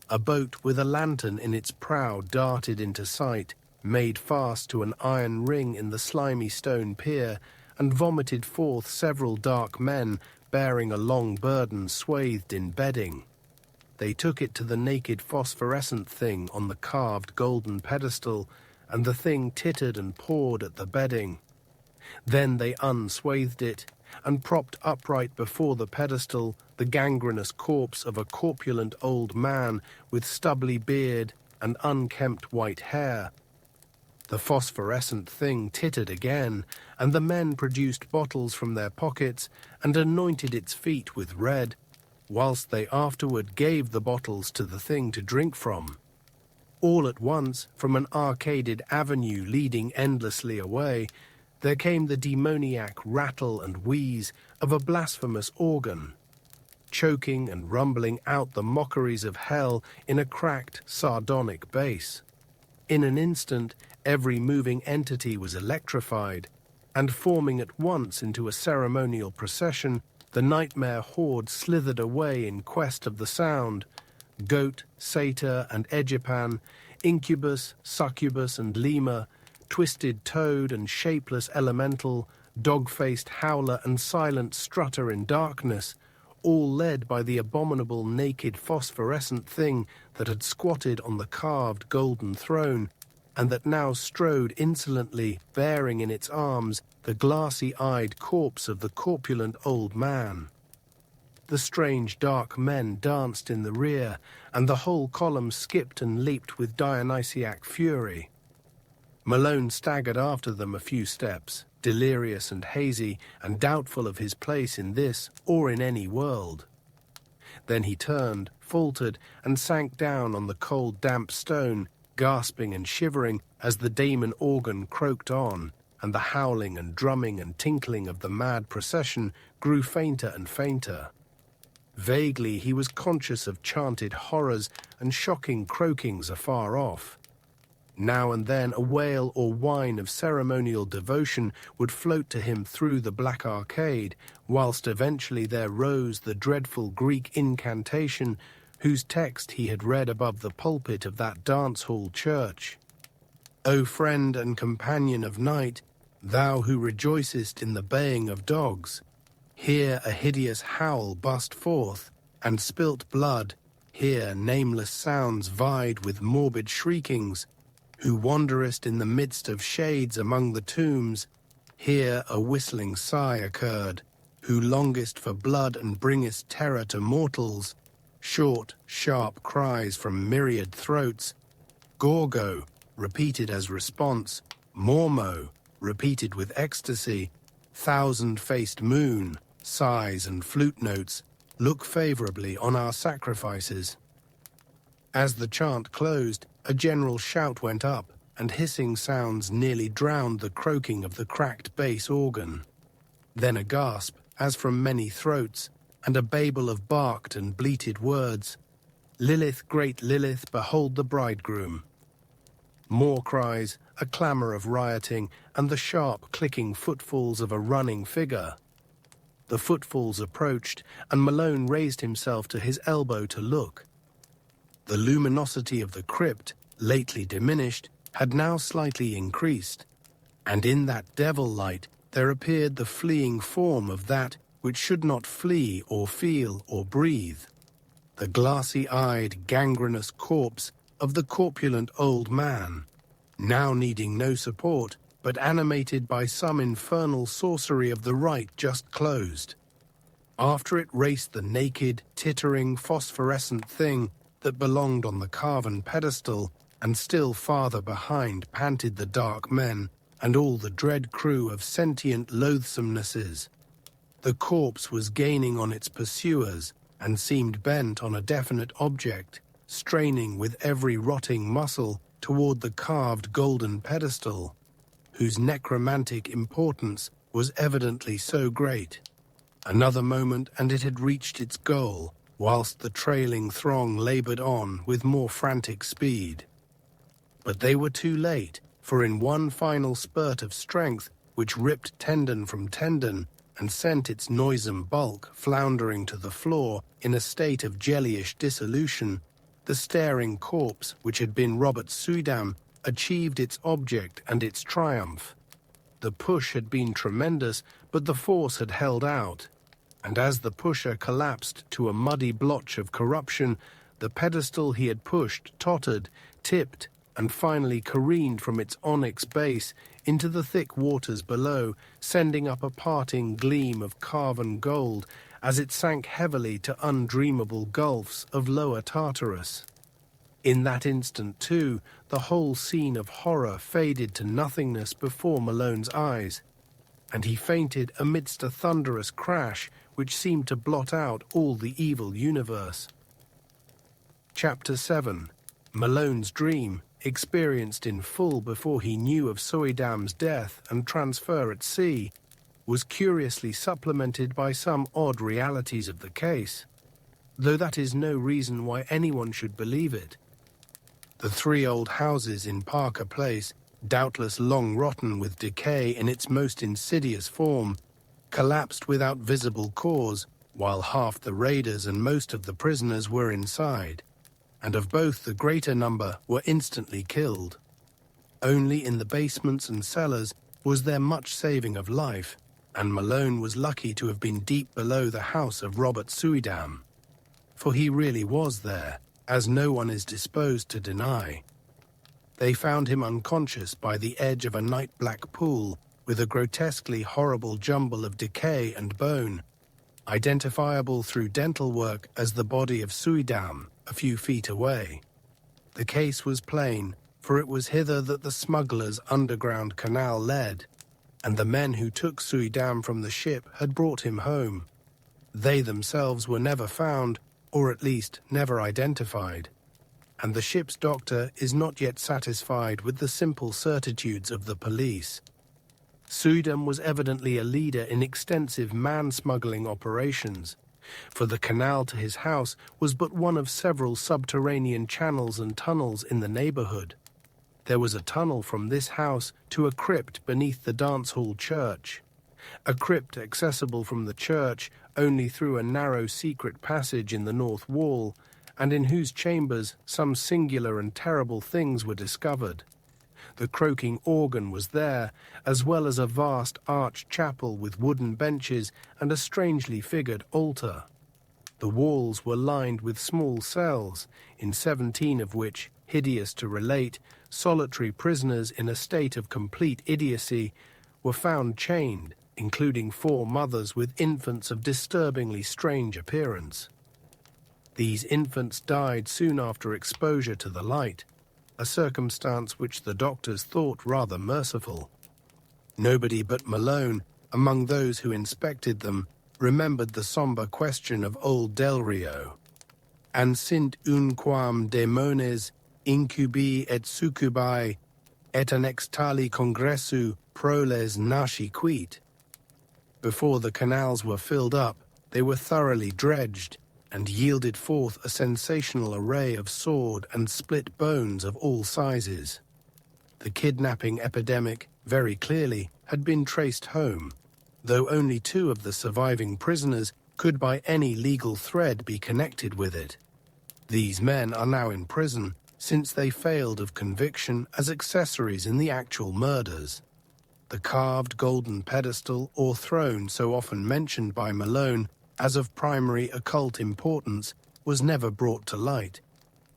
A boat with a lantern in its prow darted into sight, made fast to an iron ring in the slimy stone pier, and vomited forth several dark men bearing a long burden swathed in bedding. They took it to the naked phosphorescent thing on the carved golden pedestal, and the thing tittered and pawed at the bedding. Then they unswathed it, and propped upright before the pedestal the gangrenous corpse of a corpulent old man with stubbly beard and unkempt white hair. The phosphorescent thing tittered again, and the men produced bottles from their pockets and anointed its feet with red, whilst they afterward gave the bottles to the thing to drink from. All at once, from an arcaded avenue leading endlessly away, there came the demoniac rattle and wheeze of a blasphemous organ, choking and rumbling out the mockeries of hell in a cracked, sardonic bass. In an instant, every moving entity was electrified, and forming at once into a ceremonial procession, the nightmare horde slithered away in quest of the sound. Goat, satyr, and edgepan, incubus, succubus, and lemur, twisted toad and shapeless elemental, dog-faced howler and silent strutter in darkness, all led by the abominable naked phosphorescent thing that had squatted on the carved golden throne, and that now strode insolently, bearing in its arms the glassy-eyed corpse of the corpulent old man. The strange dark men danced in the rear, and the whole column skipped and leaped with Dionysiac fury. Malone staggered after them a few steps, delirious and hazy, and doubtful of his place in this or in any world. Then he turned, faltered, and sank down on the cold, damp stone, gasping and shivering as the daemon organ croaked on, and the howling and drumming and tinkling of the mad procession grew fainter and fainter. Vaguely he was conscious of chanted horrors and shocking croakings afar off. Now and then a wail or whine of ceremonial devotion would float to him through the black arcade, whilst eventually there rose the dreadful Greek incantation whose text he had read above the pulpit of that dance-hall church. O friend and companion of night, thou who rejoicest in the baying of dogs, here a hideous howl bust forth, and spilt blood, here nameless sounds vied with morbid shriekings, who wanderest in the midst of shades among the tombs, here a whistling sigh occurred, who longest for blood and bringest terror to mortals, short, sharp cries from myriad throats, Gorgo, repeated as response, Mormo, repeated with ecstasy, thousand-faced moon, sighs and flute notes, look favorably on our sacrifices. As the chant closed, a general shout went up, and hissing sounds nearly drowned the croaking of the cracked bass organ. Then a gasp, as from many throats, and a babel of barked and bleated words. Lilith, great Lilith, behold the bridegroom. More cries, a clamour of rioting, and the sharp clicking footfalls of a running figure. The footfalls approached, and Malone raised himself to his elbow to look. The luminosity of the crypt, lately diminished, had now slightly increased, and in that devil light there appeared the fleeing form of that which should not flee or feel or breathe, the glassy-eyed, gangrenous corpse of the corpulent old man, now needing no support, but animated by some infernal sorcery of the rite just closed. After it raced the naked, tittering, phosphorescent thing that belonged on the carven pedestal, and still farther behind panted the dark men and all the dread crew of sentient loathsomenesses. The corpse was gaining on its pursuers and seemed bent on a definite object, straining with every rotting muscle toward the carved golden pedestal, whose necromantic importance was evidently so great. Another moment and it had reached its goal, whilst the trailing throng laboured on with more frantic speed. But they were too late, for in one final spurt of strength which ripped tendon from tendon and sent its noisome bulk floundering to the floor in a state of jellyish dissolution, the staring corpse which had been Robert Suydam achieved its object and its triumph. The push had been tremendous, but the force had held out, and as the pusher collapsed to a muddy blotch of corruption, the pedestal he had pushed tottered, tipped, and finally careened from its onyx base into the thick waters below, sending up a parting gleam of carven gold as it sank heavily to undreamable gulfs of lower Tartarus. In that instant, too, the whole scene of horror faded to nothingness before Malone's eyes, and he fainted amidst a thunderous crash which seemed to blot out all the evil universe. Chapter 7. Malone's Dream, experienced in full before he knew of Suydam's death and transfer at sea, was curiously supplemented by some odd realities of the case, though that is no reason why anyone should believe it. The 3 old houses in Parker Place, doubtless long rotten with decay in its most insidious form, collapsed without visible cause, while half the raiders and most of the prisoners were inside, and of both the greater number were instantly killed. Only in the basements and cellars was there much saving of life, and Malone was lucky to have been deep below the house of Robert Suydam, for he really was there, as no one is disposed to deny. They found him unconscious by the edge of a night-black pool with a grotesquely horrible jumble of decay and bone, identifiable through dental work as the body of Suydam a few feet away. The case was plain, for it was hither that the smugglers' underground canal led, and the men who took Suydam from the ship had brought him home. They themselves were never found, or at least never identified, and the ship's doctor is not yet satisfied with the simple certitudes of the police. Suydam was evidently a leader in extensive man-smuggling operations, for the canal to his house was but one of several subterranean channels and tunnels in the neighborhood. There was a tunnel from this house to a crypt beneath the dance hall church, a crypt accessible from the church only through a narrow secret passage in the north wall, and in whose chambers some singular and terrible things were discovered. The croaking organ was there, as well as a vast arched chapel with wooden benches and a strangely figured altar. The walls were lined with small cells, in 17 of which, hideous to relate, solitary prisoners in a state of complete idiocy were found chained, including 4 mothers with infants of disturbingly strange appearance. These infants died soon after exposure to the light, a circumstance which the doctors thought rather merciful. Nobody but Malone, among those who inspected them, remembered the sombre question of old Del Rio. An sint unquam daemones incubi et succubi et annex tali congressu proles nasci quit. Before the canals were filled up, they were thoroughly dredged, and yielded forth a sensational array of sawed and split bones of all sizes. The kidnapping epidemic, very clearly, had been traced home, though only 2 of the surviving prisoners could by any legal thread be connected with it. These men are now in prison, since they failed of conviction as accessories in the actual murders. The carved golden pedestal or throne so often mentioned by Malone as of primary occult importance was never brought to light,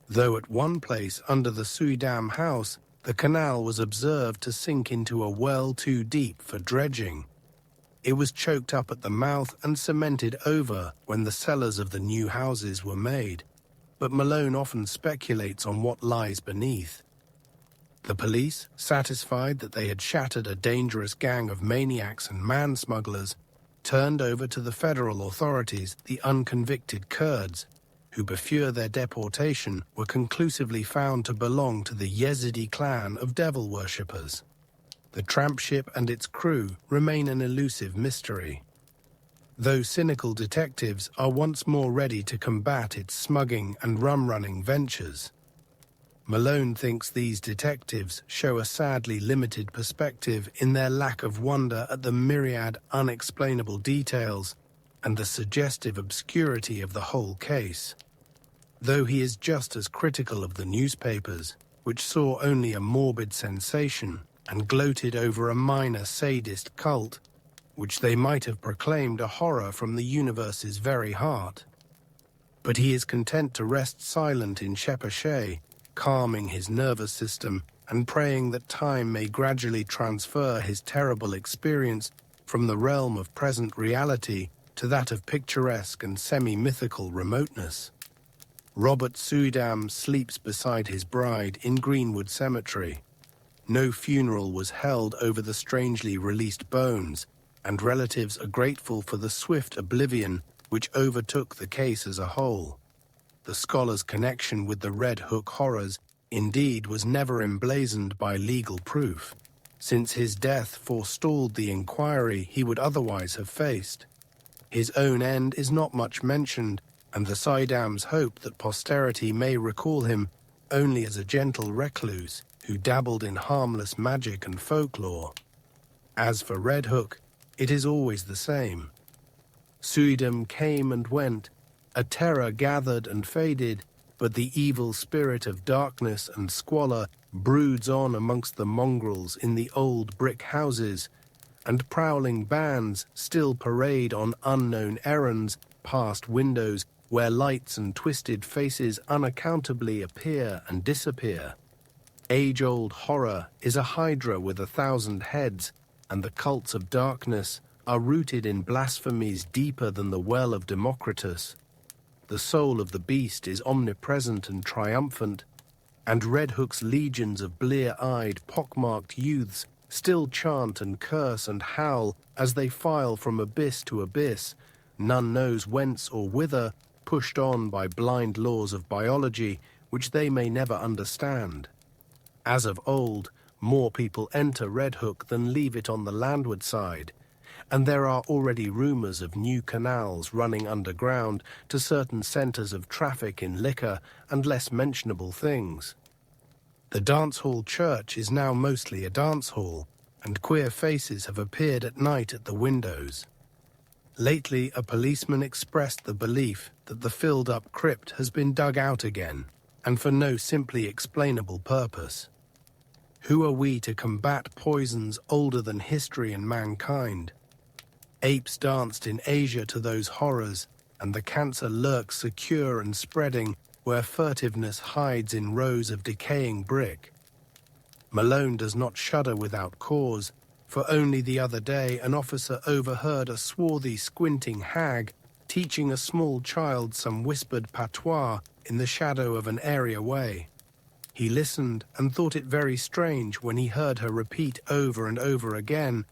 though at one place under the Suydam house the canal was observed to sink into a well too deep for dredging. It was choked up at the mouth and cemented over when the cellars of the new houses were made, but Malone often speculates on what lies beneath. The police, satisfied that they had shattered a dangerous gang of maniacs and man-smugglers, turned over to the federal authorities the unconvicted Kurds, who before their deportation were conclusively found to belong to the Yazidi clan of devil worshippers. The tramp ship and its crew remain an elusive mystery, though cynical detectives are once more ready to combat its smuggling and rum-running ventures. Malone thinks these detectives show a sadly limited perspective in their lack of wonder at the myriad unexplainable details and the suggestive obscurity of the whole case. Though he is just as critical of the newspapers, which saw only a morbid sensation and gloated over a minor sadist cult, which they might have proclaimed a horror from the universe's very heart. But he is content to rest silent in Shephershey, calming his nervous system and praying that time may gradually transfer his terrible experience from the realm of present reality to that of picturesque and semi-mythical remoteness. Robert Suydam sleeps beside his bride in Greenwood Cemetery. No funeral was held over the strangely released bones, and relatives are grateful for the swift oblivion which overtook the case as a whole. The scholar's connection with the Red Hook horrors indeed was never emblazoned by legal proof, since his death forestalled the inquiry he would otherwise have faced. His own end is not much mentioned, and the Suydams hope that posterity may recall him only as a gentle recluse who dabbled in harmless magic and folklore. As for Red Hook, it is always the same. Suydam came and went, a terror gathered and faded, but the evil spirit of darkness and squalor broods on amongst the mongrels in the old brick houses, and prowling bands still parade on unknown errands past windows where lights and twisted faces unaccountably appear and disappear. Age-old horror is a hydra with 1,000 heads, and the cults of darkness are rooted in blasphemies deeper than the well of Democritus. The soul of the beast is omnipresent and triumphant, and Red Hook's legions of blear-eyed, pockmarked youths still chant and curse and howl as they file from abyss to abyss, none knows whence or whither, pushed on by blind laws of biology which they may never understand. As of old, more people enter Red Hook than leave it on the landward side, and there are already rumors of new canals running underground to certain centers of traffic in liquor and less mentionable things. The dance hall church is now mostly a dance hall, and queer faces have appeared at night at the windows. Lately, a policeman expressed the belief that the filled-up crypt has been dug out again, and for no simply explainable purpose. Who are we to combat poisons older than history and mankind? Apes danced in Asia to those horrors, and the cancer lurks secure and spreading where furtiveness hides in rows of decaying brick. Malone does not shudder without cause, for only the other day an officer overheard a swarthy, squinting hag teaching a small child some whispered patois in the shadow of an areaway. He listened and thought it very strange when he heard her repeat over and over again